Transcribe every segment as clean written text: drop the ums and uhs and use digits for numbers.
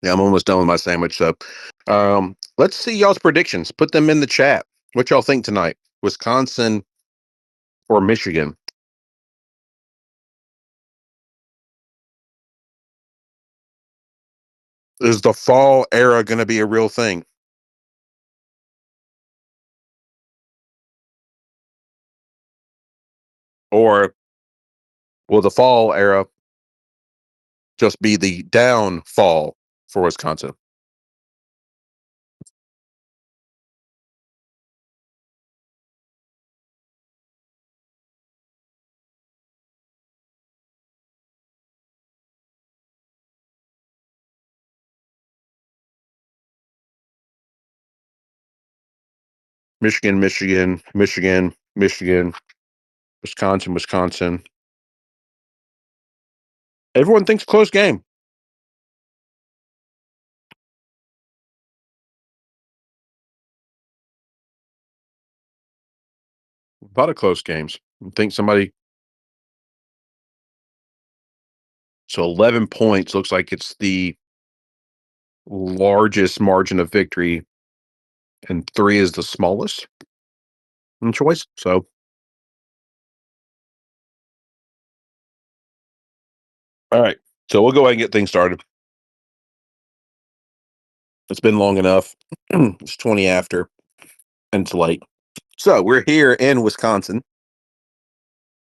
Yeah, I'm almost done with my sandwich. So, let's see y'all's predictions. Put them in the chat. What y'all think tonight? Wisconsin or Michigan? Is the fall era going to be a real thing? Or will the fall era just be the downfall for Wisconsin? Michigan, Michigan, Michigan, Michigan, Wisconsin, Wisconsin. Everyone thinks close game. A lot of close games. I think somebody. So 11 points looks like it's the largest margin of victory, and 3 is the smallest in choice. So, all right. So we'll go ahead and get things started. It's been long enough. It's 20 after, and it's late. So we're here in Wisconsin,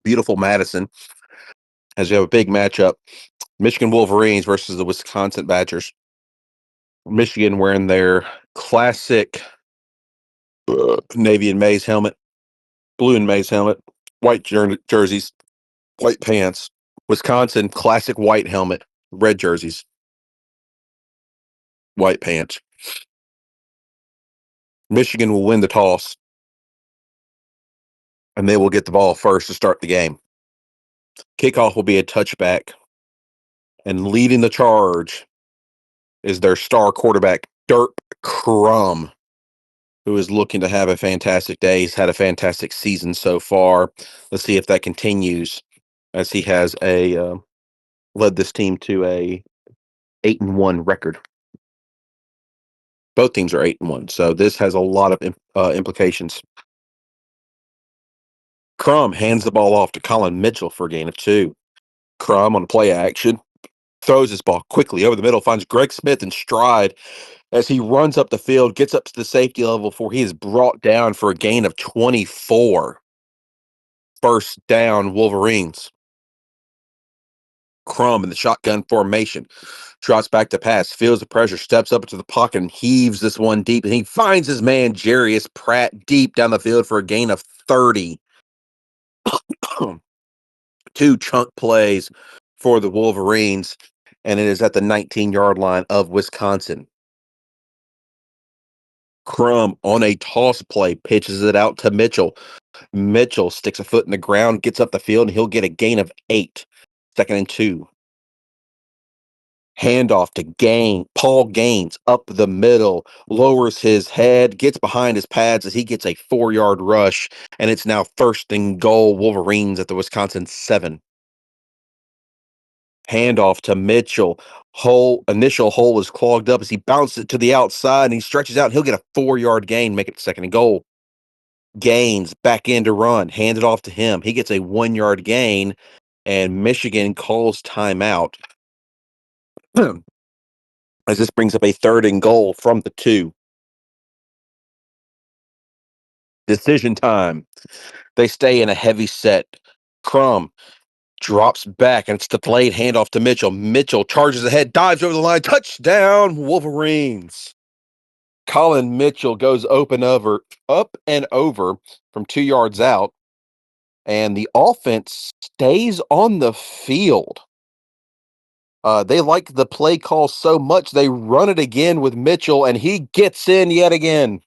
beautiful Madison, as we have a big matchup. Michigan Wolverines versus the Wisconsin Badgers. Michigan wearing their classic navy and maize helmet, blue and maize helmet, white jerseys, white pants. Wisconsin classic white helmet, red jerseys, white pants. Michigan will win the toss, and they will get the ball first to start the game. Kickoff will be a touchback, and leading the charge is their star quarterback, Dirk Crum, who is looking to have a fantastic day. He's had a fantastic season so far. Let's see if that continues, as he has led this team to a 8-1 record. Both teams are 8-1, so this has a lot of implications. Crum hands the ball off to Colin Mitchell for a gain of 2. Crum on play action throws his ball quickly over the middle, finds Greg Smith in stride as he runs up the field, gets up to the safety level before he is brought down for a gain of 24. First down, Wolverines. Crum in the shotgun formation. Drops back to pass, feels the pressure, steps up into the pocket, and heaves this one deep. And he finds his man, Jarius Pratt, deep down the field for a gain of 30. 2 chunk plays for the Wolverines, and it is at the 19-yard line of Wisconsin. Crum on a toss play pitches it out to Mitchell. Mitchell sticks a foot in the ground, gets up the field, and he'll get a gain of 8. 2nd and 2. Handoff to Paul Gaines up the middle, lowers his head, gets behind his pads as he gets a 4-yard rush, and it's now 1st and goal, Wolverines at the Wisconsin 7. Handoff to Mitchell. Initial hole is clogged up as he bounces it to the outside and he stretches out. And he'll get a 4-yard gain, make it 2nd and goal. Gaines back in to run, hand it off to him. He gets a 1-yard gain, and Michigan calls timeout as this brings up a 3rd and goal from the 2. Decision time. They stay in a heavy set. Crum drops back, and it's the delayed handoff to Mitchell. Mitchell charges ahead, dives over the line. Touchdown, Wolverines. Colin Mitchell goes up and over from 2 yards out, and the offense stays on the field. They like the play call so much they run it again with Mitchell, and he gets in yet again.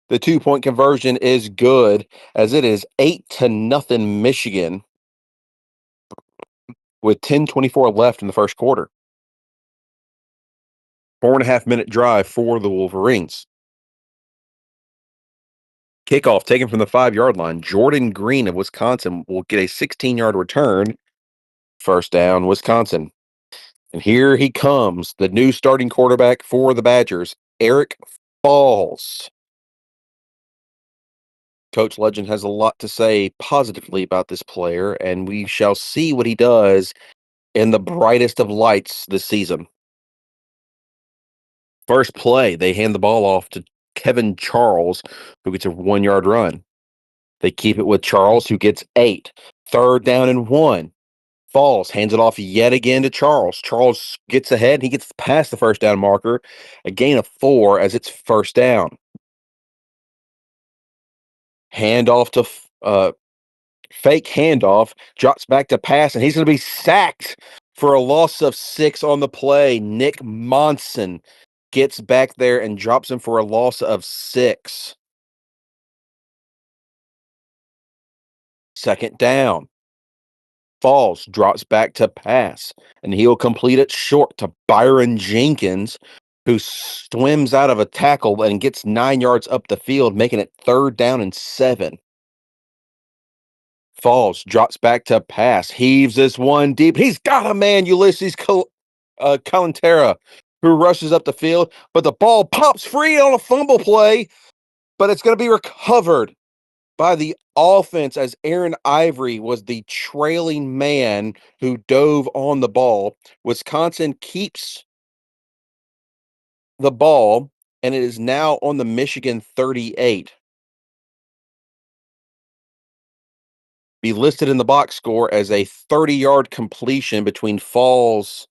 The 2-point conversion is good, as it is 8-0 Michigan with 10:24 left in the first quarter. 4.5-minute drive for the Wolverines. Kickoff taken from the 5-yard line. Jordan Green of Wisconsin will get a 16-yard return. First down, Wisconsin. And here he comes, the new starting quarterback for the Badgers, Eric Falls. Coach Legend has a lot to say positively about this player, and we shall see what he does in the brightest of lights this season. First play, they hand the ball off to Kevin Charles, who gets a 1 yard run. They keep it with Charles, who gets 8. Third down and 1. Falls hands it off yet again to Charles. Charles gets ahead. He gets past the first down marker, a gain of 4 as it's first down. Handoff to fake handoff, drops back to pass, and he's going to be sacked for a loss of 6 on the play. Nick Monson gets back there and drops him for a loss of 6. Second down. Falls, drops back to pass, and he'll complete it short to Byron Jenkins, who swims out of a tackle and gets 9 yards up the field, making it third down and 7. Falls, drops back to pass, heaves this one deep. He's got a man, Ulysses Calantera, who rushes up the field, but the ball pops free on a fumble play, but it's going to be recovered by the offense as Aaron Ivory was the trailing man who dove on the ball. Wisconsin keeps the ball, and it is now on the Michigan 38. Be listed in the box score as a 30-yard completion between Falls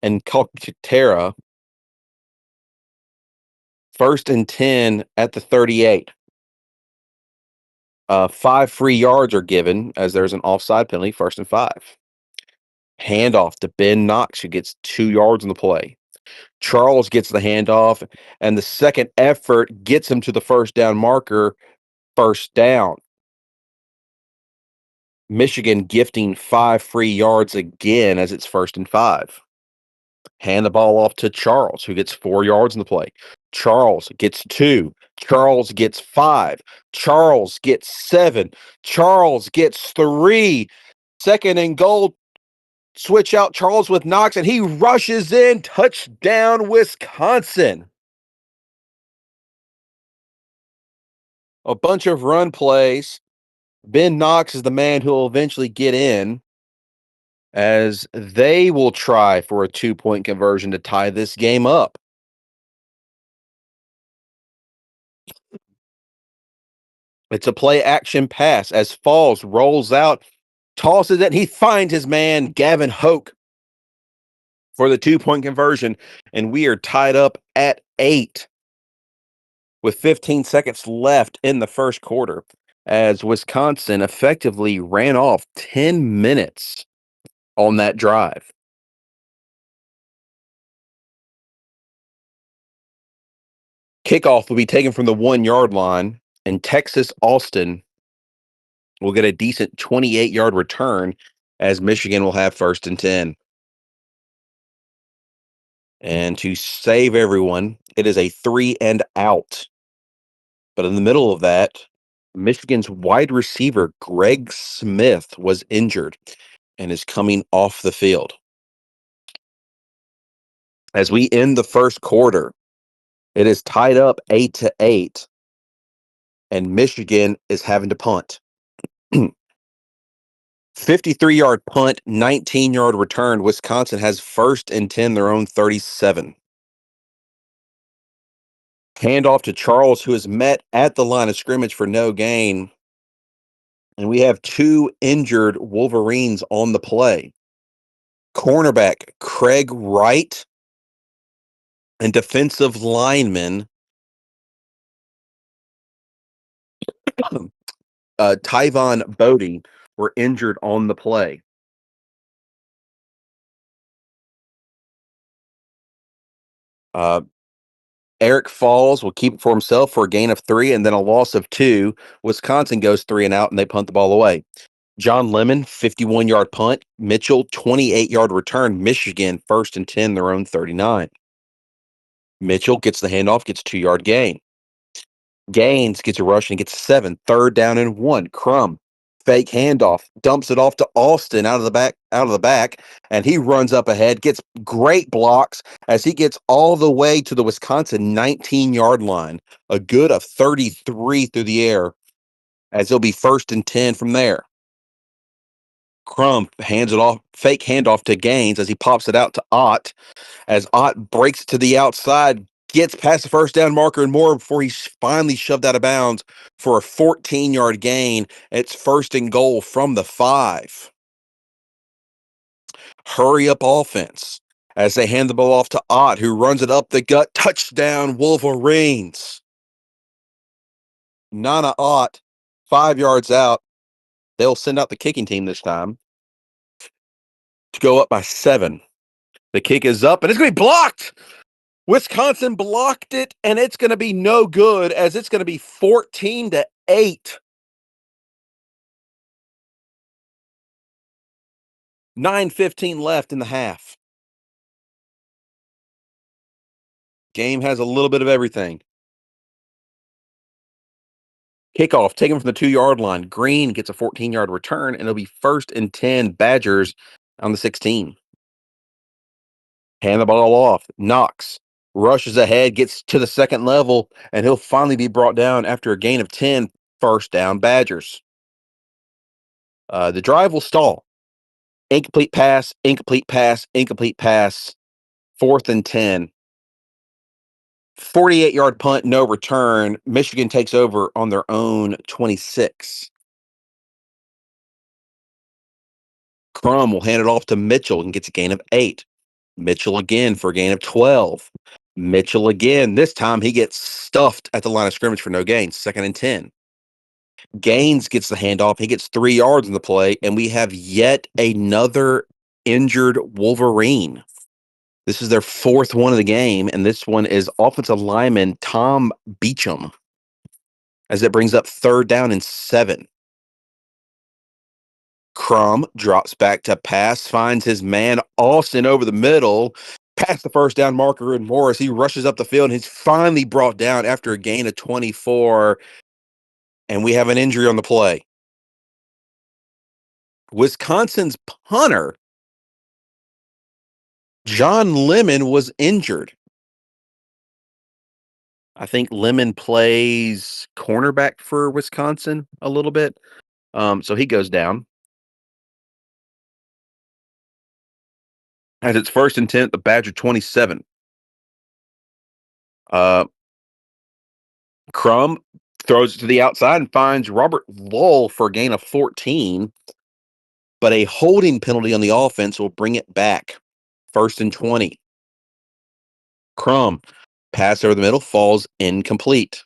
and Calcaterra. First and 10 at the 38. 5 free yards are given as there's an offside penalty, first and 5. Handoff to Ben Knox, who gets 2 yards on the play. Charles gets the handoff, and the second effort gets him to the first down marker, first down. Michigan gifting 5 free yards again as it's first and 5. Hand the ball off to Charles, who gets 4 yards in the play. Charles gets 2. Charles gets 5. Charles gets 7. Charles gets 3. Second and goal. Switch out Charles with Knox, and he rushes in. Touchdown, Wisconsin. A bunch of run plays. Ben Knox is the man who will eventually get in as they will try for a 2-point conversion to tie this game up. It's a play action pass as Falls rolls out, tosses it, and he finds his man, Gavin Hoke, for the 2-point conversion, and we are tied up at 8 with 15 seconds left in the first quarter as Wisconsin effectively ran off 10 minutes on that drive. Kickoff will be taken from the 1 yard line, and Texas Austin will get a decent 28-yard return as Michigan will have first and 10. And to save everyone, it is a 3 and out. But in the middle of that, Michigan's wide receiver, Greg Smith, was injured and is coming off the field. As we end the first quarter, it is tied up 8-8, and Michigan is having to punt. 53-yard punt, 19-yard return. Wisconsin has first and 10, their own 37. Handoff to Charles, who is met at the line of scrimmage for no gain. And we have 2 injured Wolverines on the play. Cornerback Craig Wright and defensive lineman Tyvon Bodie were injured on the play. Eric Falls will keep it for himself for a gain of 3 and then a loss of 2. Wisconsin goes 3 and out, and they punt the ball away. John Lemon, 51-yard punt. Mitchell, 28-yard return. Michigan, first and 10, their own 39. Mitchell gets the handoff, gets 2-yard gain. Gaines gets a rush and gets 7. Third down and 1. Crum Fake handoff, dumps it off to Austin out of the back, and he runs up ahead, gets great blocks as he gets all the way to the Wisconsin 19-yard line, a good of 33 through the air, as he'll be 1st and 10 from there. Crump hands it off, fake handoff to Gaines as he pops it out to Ott, as Ott breaks to the outside, gets past the first down marker and more before he's finally shoved out of bounds for a 14-yard gain. It's 1st and goal from the 5. Hurry up offense as they hand the ball off to Ott, who runs it up the gut. Touchdown, Wolverines. Nana Ott, 5 yards out. They'll send out the kicking team this time to go up by 7. The kick is up, and it's going to be blocked. Wisconsin blocked it, and it's going to be no good, as it's going to be 14-8. 9:15 left in the half. Game has a little bit of everything. Kickoff taken from the 2-yard line. Green gets a 14-yard return, and it'll be 1st and 10 Badgers on the 16. Hand the ball off. Knox rushes ahead, gets to the second level, and he'll finally be brought down after a gain of 10. 1st down Badgers. The drive will stall. Incomplete pass, incomplete pass, incomplete pass. 4th and 10. 48-yard punt, no return. Michigan takes over on their own 26. Crum will hand it off to Mitchell and gets a gain of 8. Mitchell again for a gain of 12. Mitchell again. This time he gets stuffed at the line of scrimmage for no gain. 2nd and 10. Gaines gets the handoff. He gets 3 yards in the play, and we have yet another injured Wolverine. This is their 4th one of the game, and this one is offensive lineman Tom Beecham, as it brings up 3rd down and 7. Crum drops back to pass, finds his man Austin over the middle, past the first down marker and Morris. He rushes up the field, and he's finally brought down after a gain of 24, and we have an injury on the play. Wisconsin's punter, John Lemon, was injured. I think Lemon plays cornerback for Wisconsin a little bit. So he goes down. As it's 1st and 10 at the Badger 27. Crum throws it to the outside and finds Robert Lull for a gain of 14, but a holding penalty on the offense will bring it back. 1st and 20. Crum, pass over the middle, falls incomplete.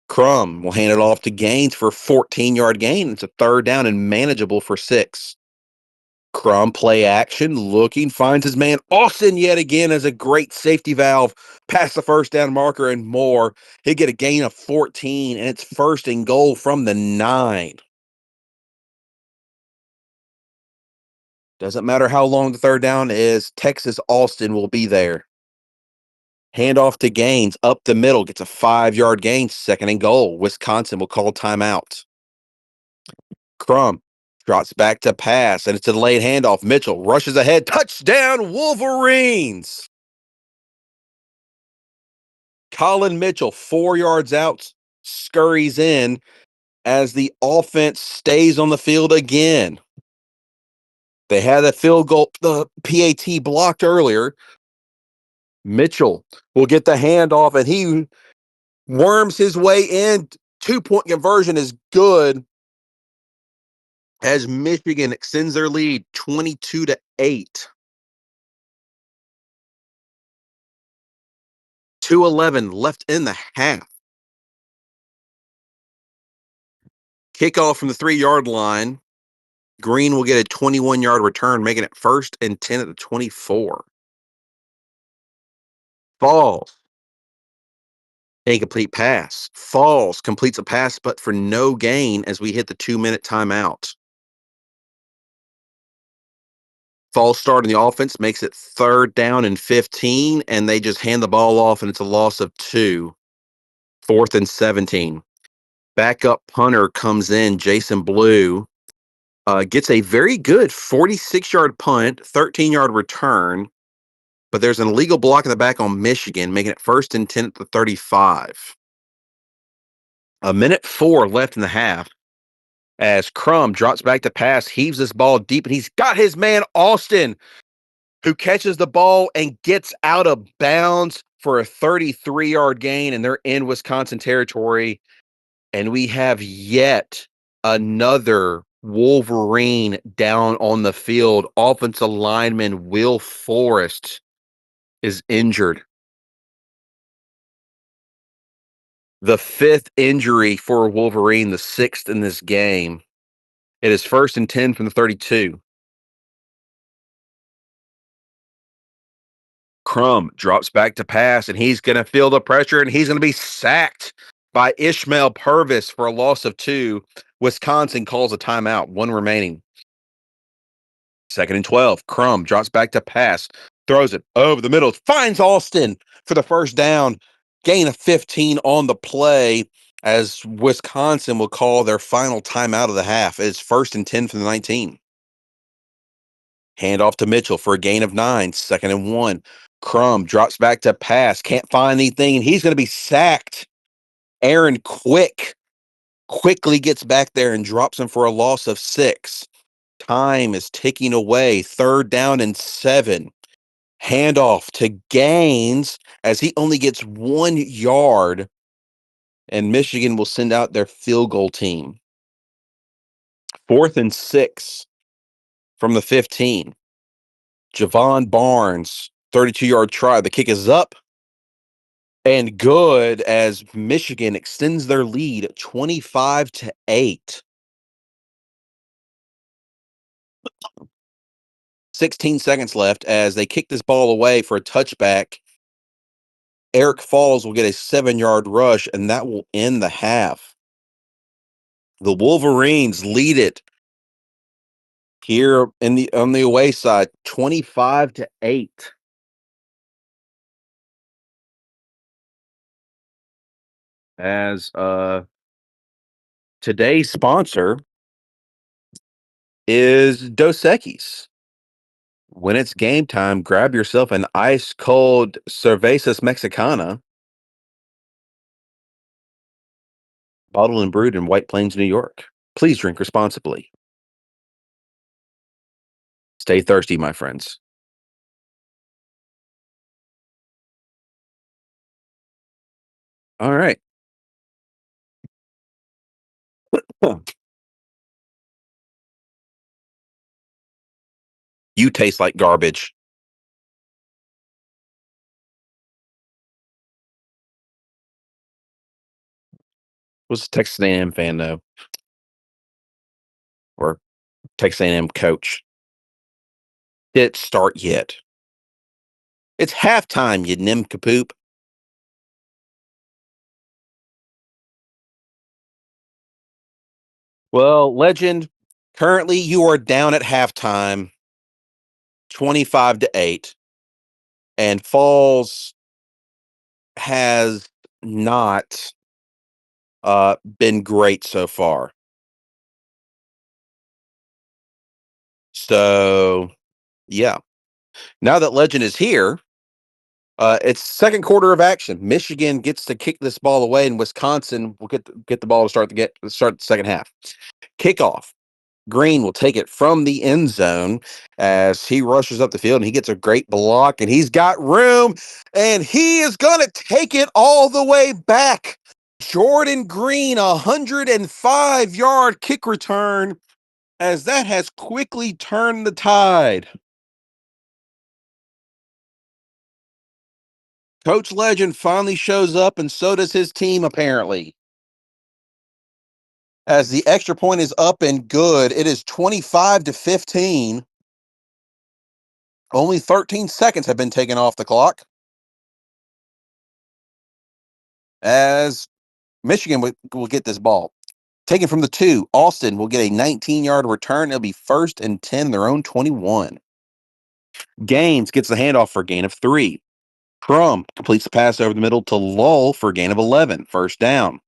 Crum will hand it off to Gaines for a 14-yard gain. It's a 3rd down and manageable for 6. Crum play action, looking, finds his man Austin yet again as a great safety valve past the first down marker and more. He'll get a gain of 14, and it's 1st and goal from the 9. Doesn't matter how long the 3rd down is, Texas Austin will be there. Handoff to Gaines, up the middle, gets a 5-yard gain, 2nd and goal. Wisconsin will call timeout. Crum drops back to pass, and it's a delayed handoff. Mitchell rushes ahead. Touchdown, Wolverines! Colin Mitchell, 4 yards out, scurries in as the offense stays on the field again. They had a field goal, the PAT blocked earlier. Mitchell will get the handoff, and he worms his way in. 2-point conversion is good as Michigan extends their lead 22-8. 2:11 left in the half. Kickoff from the 3-yard line. Green will get a 21-yard return, making it 1st and 10 at the 24. Falls. Incomplete pass. Falls completes a pass, but for no gain as we hit the 2-minute timeout. False start in the offense makes it 3rd down and 15, and they just hand the ball off, and it's a loss of 2. 4th and 17. backup punter comes in, Jason Blue, gets a very good 46-yard punt, 13-yard return, but there's an illegal block in the back on Michigan, making it first and 10 at the 35. A minute 4 left in the half as Crum drops back to pass, heaves this ball deep, and he's got his man Austin, who catches the ball and gets out of bounds for a 33-yard gain, and they're in Wisconsin territory. And we have yet another Wolverine down on the field. Offensive lineman Will Forrest is injured. The 5th injury for Wolverine, the 6th in this game. It is first and 10 from the 32. Crum drops back to pass, and he's going to feel the pressure, and he's going to be sacked by Ishmael Purvis for a loss of 2. Wisconsin calls a timeout, 1 remaining. 2nd and 12. Crum drops back to pass, throws it over the middle, finds Austin for the first down, gain of 15 on the play as Wisconsin will call their final timeout of the half. It's first and 10 from the 19. Hand off to Mitchell for a gain of 9, 2nd and 1. Crum drops back to pass, can't find anything, and he's going to be sacked. Aaron quickly gets back there and drops him for a loss of 6. Time is ticking away. 3rd down and 7. Handoff to Gaines as he only gets 1 yard, and Michigan will send out their field goal team. 4th and 6 from the 15. Javon Barnes, 32-yard try. The kick is up and good as Michigan extends their lead 25-8. 16 seconds left as they kick this ball away for a touchback. Eric Falls will get a 7-yard rush, and that will end the half. The Wolverines lead it here on the away side, 25-8. As today's sponsor is Dos Equis. When it's game time, grab yourself an ice cold Cervezas Mexicana, bottled and brewed in White Plains, New York. Please drink responsibly. Stay thirsty, my friends. All right. You taste like garbage. Was a Texas A&M fan though, or Texas A&M coach. Didn't start yet. It's halftime, you nincompoop. Well, legend, currently you are down at halftime, 25-8, and Falls has not been great so far. So, yeah. Now that Legend is here, it's second quarter of action. Michigan gets to kick this ball away, and Wisconsin will get the ball to start the second half. Kickoff. Green will take it from the end zone as he rushes up the field, and he gets a great block, and he's got room, and he is going to take it all the way back. Jordan Green, 105-yard kick return, as that has quickly turned the tide. Coach Legend finally shows up, and so does his team, apparently. As the extra point is up and good, it is 25-15. Only 13 seconds have been taken off the clock. As Michigan will get this ball. Taken from the 2, Austin will get a 19-yard return. It'll be first and 10, their own 21. Gaines gets the handoff for a gain of 3. Crum completes the pass over the middle to Lull for a gain of 11, first down.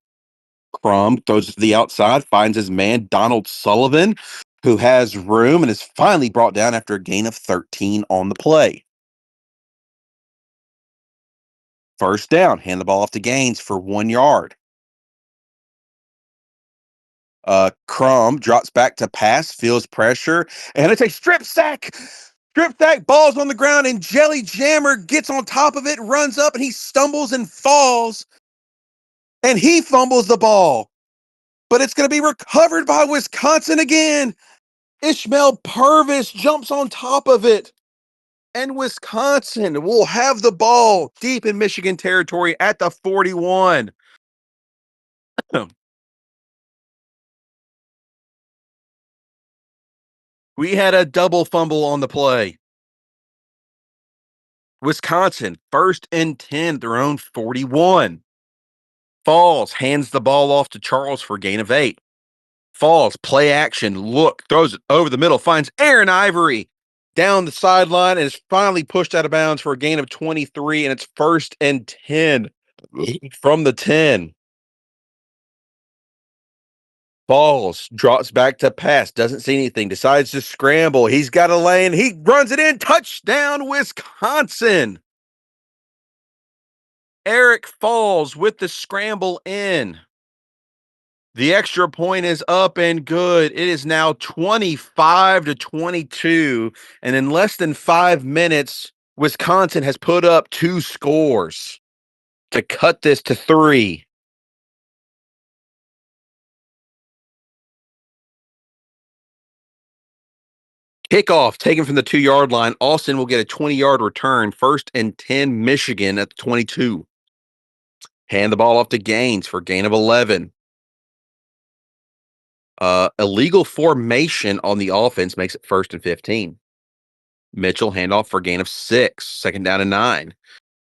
Crum throws it to the outside, finds his man, Donald Sullivan, who has room and is finally brought down after a gain of 13 on the play. First down, hand the ball off to Gaines for 1 yard. Crum drops back to pass, feels pressure, and it's a strip sack. Strip sack, balls on the ground, and Jelly Jammer gets on top of it, runs up, and he stumbles and falls, and he fumbles the ball. But it's going to be recovered by Wisconsin again. Ishmael Purvis jumps on top of it, and Wisconsin will have the ball deep in Michigan territory at the 41. We had a double fumble on the play. Wisconsin, 1st and 10, their own 41. Falls hands the ball off to Charles for a gain of 8. Falls, play action, look, throws it over the middle, finds Aaron Ivory down the sideline, and is finally pushed out of bounds for a gain of 23, and it's 1st and 10 from the 10. Falls, drops back to pass, doesn't see anything, decides to scramble. He's got a lane, he runs it in, touchdown, Wisconsin. Eric Falls with the scramble in. The extra point is up and good. It is now 25-22. And in less than 5 minutes, Wisconsin has put up 2 scores to cut this to 3. Kickoff taken from the 2 yard line. Austin will get a 20-yard return. 1st and 10, Michigan at the 22. Hand the ball off to Gaines for a gain of 11. Illegal formation on the offense makes it 1st and 15. Mitchell handoff for a gain of 6. 2nd down and 9.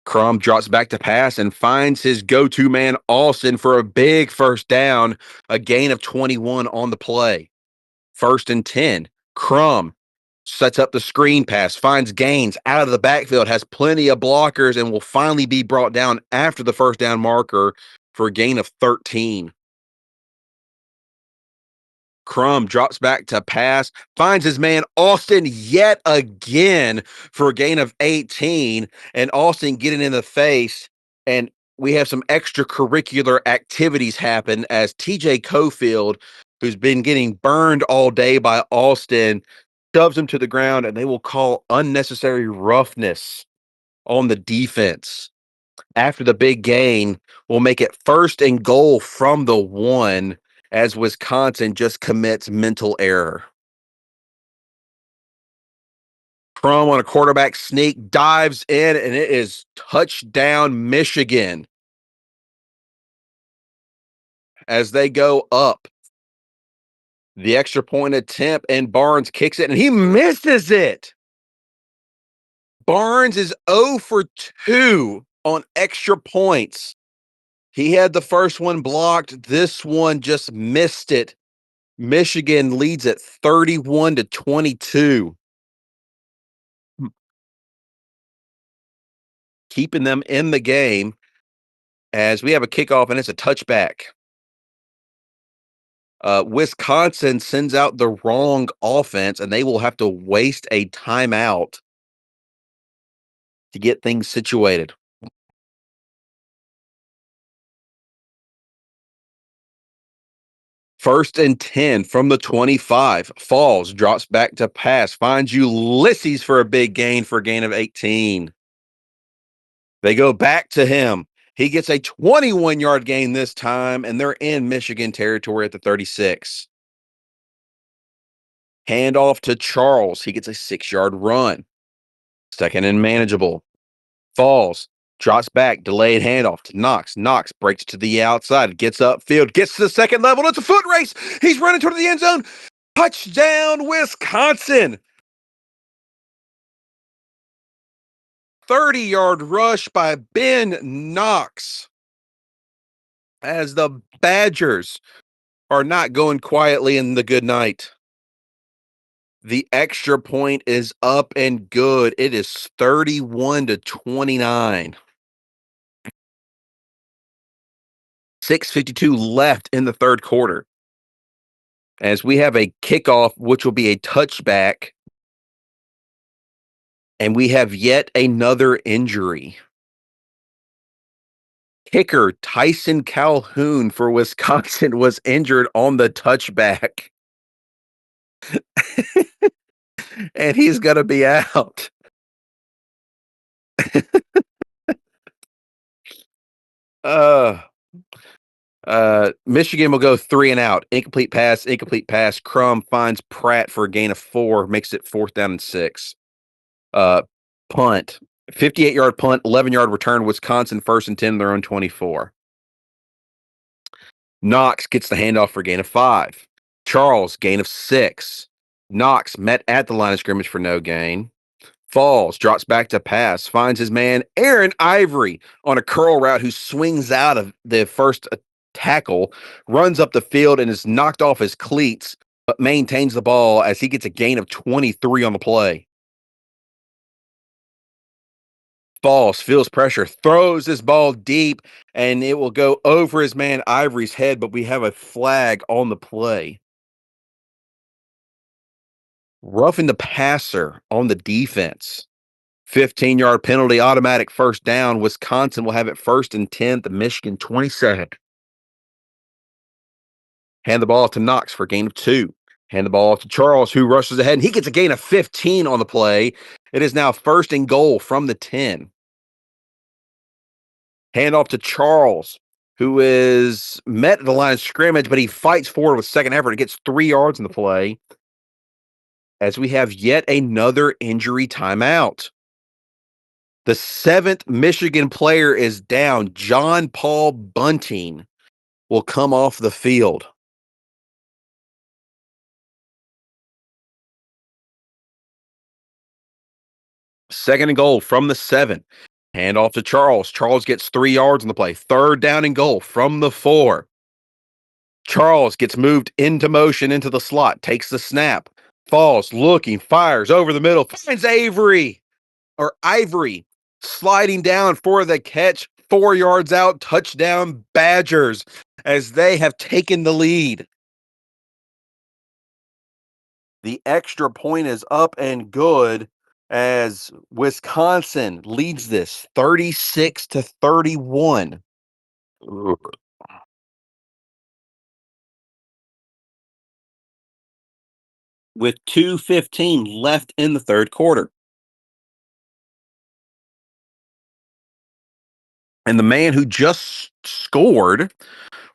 Crum drops back to pass and finds his go-to man, Austin, for a big first down, a gain of 21 on the play. 1st and 10. Crum sets up the screen pass, finds Gaines out of the backfield, has plenty of blockers, and will finally be brought down after the first down marker for a gain of 13. Crum drops back to pass, finds his man Austin yet again for a gain of 18, and Austin getting in the face. And we have some extracurricular activities happen as TJ Cofield, who's been getting burned all day by Austin, shoves him to the ground, and they will call unnecessary roughness on the defense. After the big gain, will make it 1st and goal from the 1 as Wisconsin just commits mental error. Crum on a quarterback sneak dives in, and it is touchdown Michigan as they go up. The extra point attempt, and Barnes kicks it, and he misses it. Barnes is 0 for 2 on extra points. He had the first one blocked. This one just missed it. Michigan leads at 31-22, keeping them in the game as we have a kickoff and it's a touchback. Wisconsin sends out the wrong offense, and they will have to waste a timeout to get things situated. 1st and 10 from the 25. Falls, drops back to pass, finds Ulysses for a big gain for a gain of 18. They go back to him. He gets a 21-yard gain this time, and they're in Michigan territory at the 36. Hand off to Charles. He gets a 6-yard run. 2nd and manageable. Falls, drops back, delayed handoff to Knox. Knox breaks to the outside, gets upfield, gets to the second level. It's a foot race. He's running toward the end zone. Touchdown, Wisconsin. 30-yard rush by Ben Knox as the Badgers are not going quietly in the good night. The extra point is up and good. It is 31-29. 6:52 left in the third quarter. As we have a kickoff, which will be a touchback, and we have yet another injury. Kicker Tyson Calhoun for Wisconsin was injured on the touchback, and he's going to be out. Uh, Michigan will go 3 and out. Incomplete pass, incomplete pass. Crum finds Pratt for a gain of 4, makes it 4th down and 6. Uh, Punt. 58-yard punt, 11-yard return. Wisconsin 1st and 10, their own 24. Knox gets the handoff for a gain of 5. Charles, gain of 6. Knox met at the line of scrimmage for no gain. Falls, drops back to pass, finds his man Aaron Ivory on a curl route who swings out of the first tackle, runs up the field and is knocked off his cleats, but maintains the ball as he gets a gain of 23 on the play. Falls, feels pressure, throws this ball deep, and it will go over his man Ivory's head, but we have a flag on the play. Roughing the passer on the defense. 15-yard penalty, automatic first down. Wisconsin will have it 1st and 10, the Michigan 22nd. Hand the ball to Knox for a gain of 2. Hand the ball to Charles, who rushes ahead, and he gets a gain of 15 on the play. It is now 1st and goal from the 10. Hand off to Charles, who is met at the line of scrimmage, but he fights forward with second effort and gets 3 yards in the play. As we have yet another injury timeout. The 7th Michigan player is down. John Paul Bunting will come off the field. Second and goal from the 7. Hand off to Charles. Charles gets 3 yards on the play. 3rd down and goal from the 4. Charles gets moved into motion into the slot, takes the snap, falls, looking, fires over the middle, finds Ivory, sliding down for the catch, 4 yards out, touchdown Badgers, as they have taken the lead. The extra point is up and good as Wisconsin leads this 36-31. With 2:15 left in the third quarter. And the man who just scored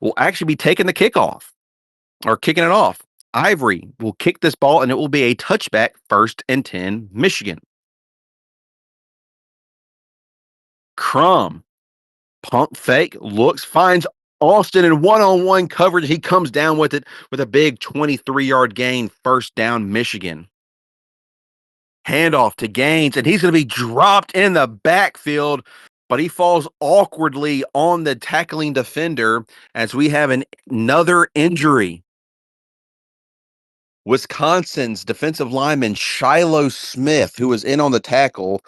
will actually be taking the kickoff or kicking it off. Ivory will kick this ball and it will be a touchback, 1st and 10, Michigan. Crum, pump fake, looks, finds Austin in one-on-one coverage. He comes down with it with a big 23-yard gain, 1st down, Michigan. Handoff to Gaines, and he's going to be dropped in the backfield, but he falls awkwardly on the tackling defender as we have another injury. Wisconsin's defensive lineman Shiloh Smith, who was in on the tackle,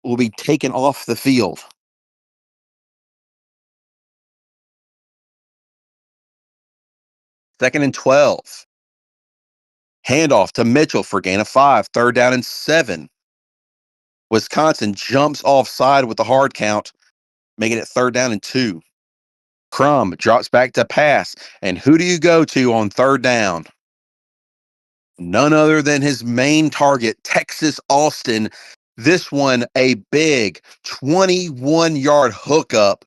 will be taken off the field. Second and 12. Handoff to Mitchell for gain of 5. 3rd down and 7. Wisconsin jumps offside with the hard count, making it 3rd down and 2. Crum drops back to pass, and who do you go to on 3rd down? None other than his main target, Texas Austin. This one, a big 21-yard hookup,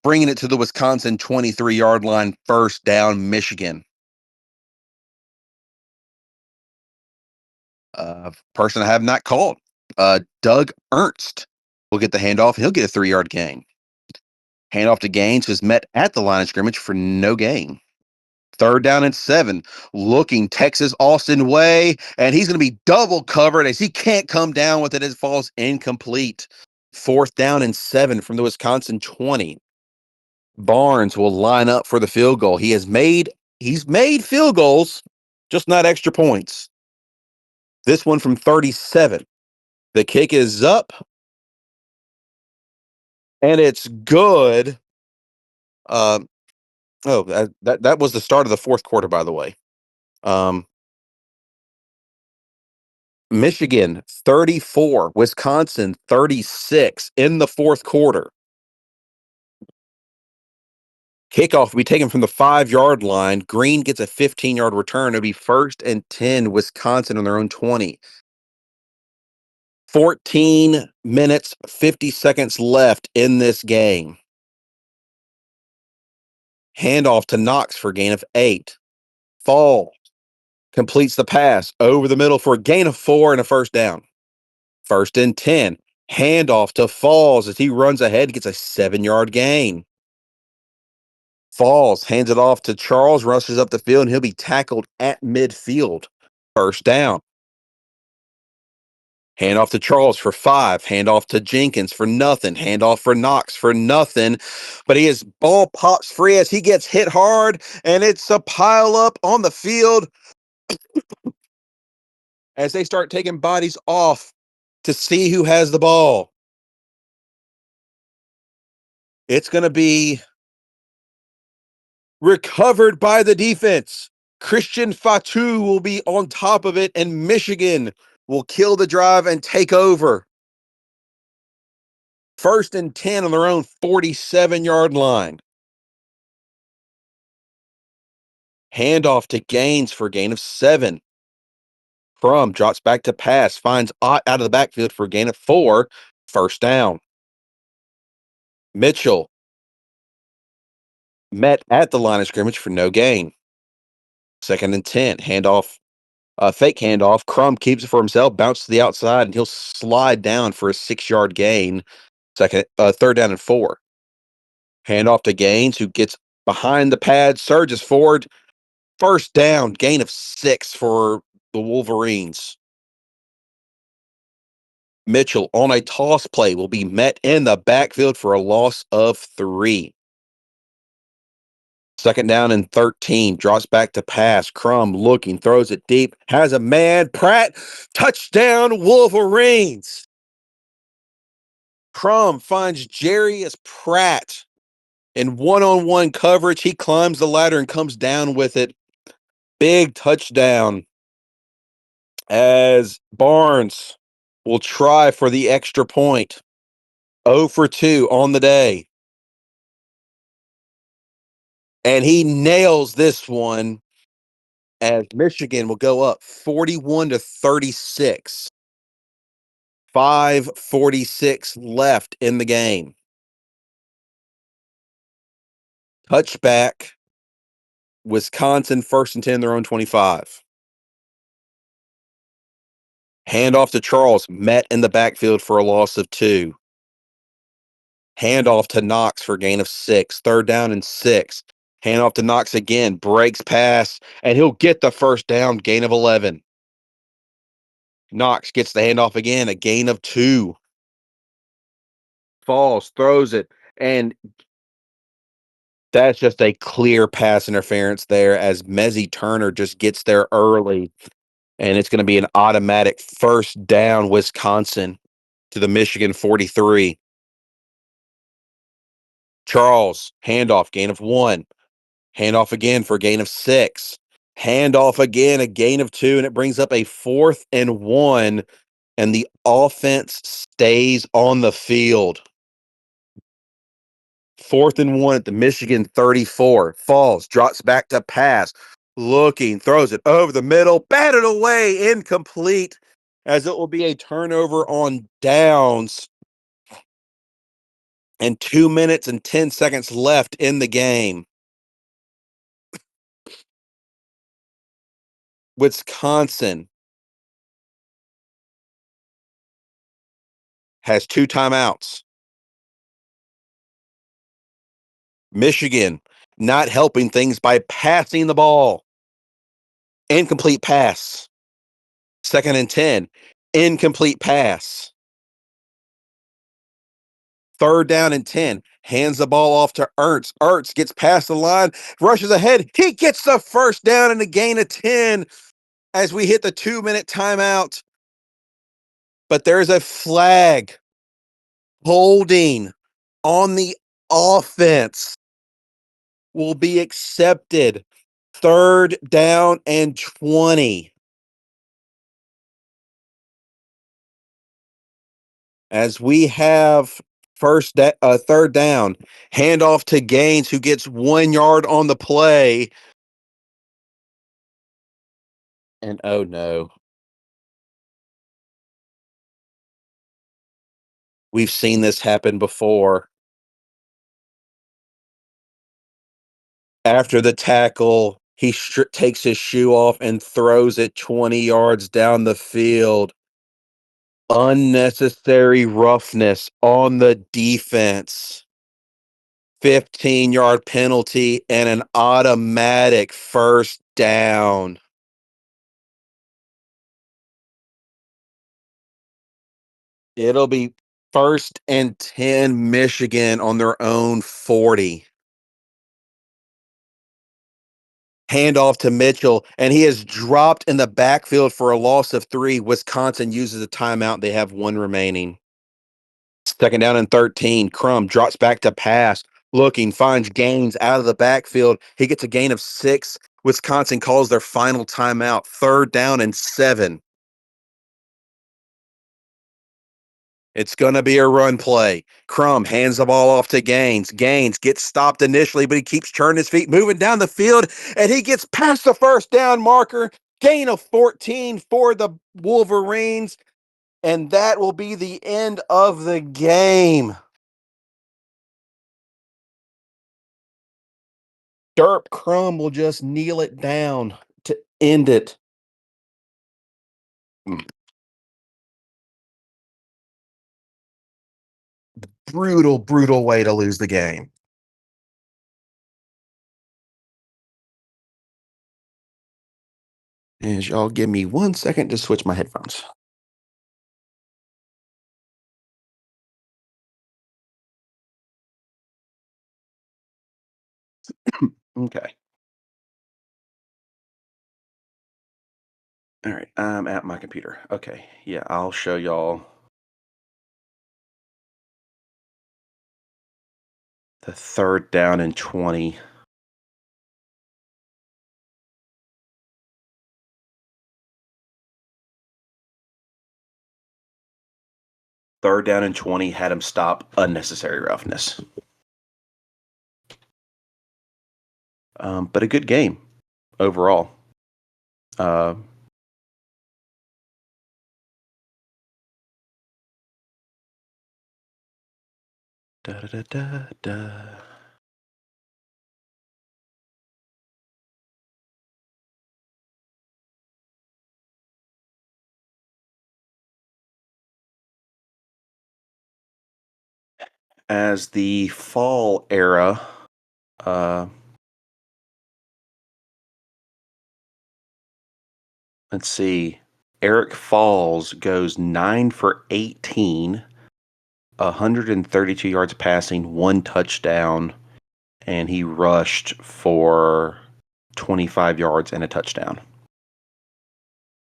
bringing it to the Wisconsin 23-yard line, 1st down, Michigan. Person I have not called, Doug Ernst will get the handoff. He'll get a 3-yard gain. Handoff to Gaines, who's met at the line of scrimmage for no gain. 3rd down and 7, looking Texas Austin way, and he's going to be double covered as he can't come down with it as it falls incomplete. 4th down and 7 from the Wisconsin 20. Barnes will line up for the field goal. He's made field goals, just not extra points. This one from 37. The kick is up, and it's good. Um, oh, that was the start of the fourth quarter, by the way. Um, Michigan 34, Wisconsin 36 in the fourth quarter. Kickoff will be taken from the 5-yard line. Green gets a 15-yard return. It'll be first and 10, Wisconsin on their own 20. 14 minutes, 50 seconds left in this game. Handoff to Knox for a gain of 8. Fall completes the pass over the middle for a gain of 4 and a first down. First and 10. Handoff to Falls as he runs ahead, gets a 7-yard gain. Falls hands it off to Charles, rushes up the field, and he'll be tackled at midfield. First down. Handoff to Charles for 5. Handoff to Jenkins for nothing. Handoff for Knox for nothing. But his ball pops free as he gets hit hard, and it's a pile up on the field as they start taking bodies off to see who has the ball. It's going to be recovered by the defense. Christian Fatu will be on top of it, and Michigan will kill the drive and take over. First and 10 on their own 47-yard line. Handoff to Gaines for a gain of 7. Crum drops back to pass, finds Ott out of the backfield for a gain of 4. First down. Mitchell met at the line of scrimmage for no gain. Second and 10. Handoff, fake handoff. Crum keeps it for himself, bounces to the outside, and he'll slide down for a 6-yard gain. Third down and 4. Handoff to Gaines, who gets behind the pad, surges forward. First down, gain of 6 for the Wolverines. Mitchell on a toss play will be met in the backfield for a loss of 3. Second down and 13, drops back to pass. Crum looking, throws it deep, has a man. Pratt, touchdown Wolverines. Crum finds Jarius Pratt in one-on-one coverage. He climbs the ladder and comes down with it. Big touchdown as Barnes will try for the extra point. 0 for 2 on the day. And he nails this one as Michigan will go up 41-36. 5:46 left in the game. Touchback, Wisconsin first and 10, their own 25. Handoff to Charles, met in the backfield for a loss of 2. Handoff to Knox for a gain of 6. Third down and 6. Handoff to Knox again, breaks pass, and he'll get the first down, gain of 11. Knox gets the handoff again, a gain of 2. Falls, throws it, and that's just a clear pass interference there as Mezzie Turner just gets there early, and it's going to be an automatic first down, Wisconsin, to the Michigan 43. Charles, handoff, gain of 1. Handoff again for a gain of 6. Handoff again, a gain of 2, and it brings up a 4th and 1, and the offense stays on the field. 4th and 1 at the Michigan 34. Falls, drops back to pass. Looking, throws it over the middle, batted away, incomplete, as it will be a turnover on downs. And 2 minutes and 10 seconds left in the game. Wisconsin has 2 timeouts. Michigan not helping things by passing the ball. Incomplete pass. Second and 10. Incomplete pass. Third down and 10. Hands the ball off to Ertz. Ertz gets past the line, rushes ahead. He gets the first down and a gain of 10 as we hit the 2-minute timeout. But there's a flag holding on the offense. will be accepted. Third down and 20. As we have third down, handoff to Gaines, who gets 1 yard on the play. And oh no, we've seen this happen before. After the tackle, he takes his shoe off and throws it 20 yards down the field. Unnecessary roughness on the defense. 15-yard penalty and an automatic first down. It'll be first and 10 Michigan on their own 40. Handoff to Mitchell, and he is dropped in the backfield for a loss of 3. Wisconsin uses a timeout. They have 1 remaining. Second down and 13. Crum drops back to pass, looking, finds Gaines out of the backfield. He gets a gain of 6. Wisconsin calls their final timeout. Third down and 7. It's going to be a run play. Crum hands the ball off to Gaines. Gaines gets stopped initially, but he keeps turning his feet, moving down the field, and he gets past the first down marker. Gain of 14 for the Wolverines, and that will be the end of the game. Derp Crum will just kneel it down to end it. Brutal, brutal way to lose the game. And y'all give me 1 second to switch my headphones. Okay. All right. I'm at my computer. Okay. Yeah, I'll show y'all the third down and 20. Third down and 20 had him stop unnecessary roughness. But a good game overall. Uh, da, da, da, da. As the fall era, let's see. Eric Falls goes 9 for 18, 132 yards passing, 1 touchdown, and he rushed for 25 yards and a touchdown.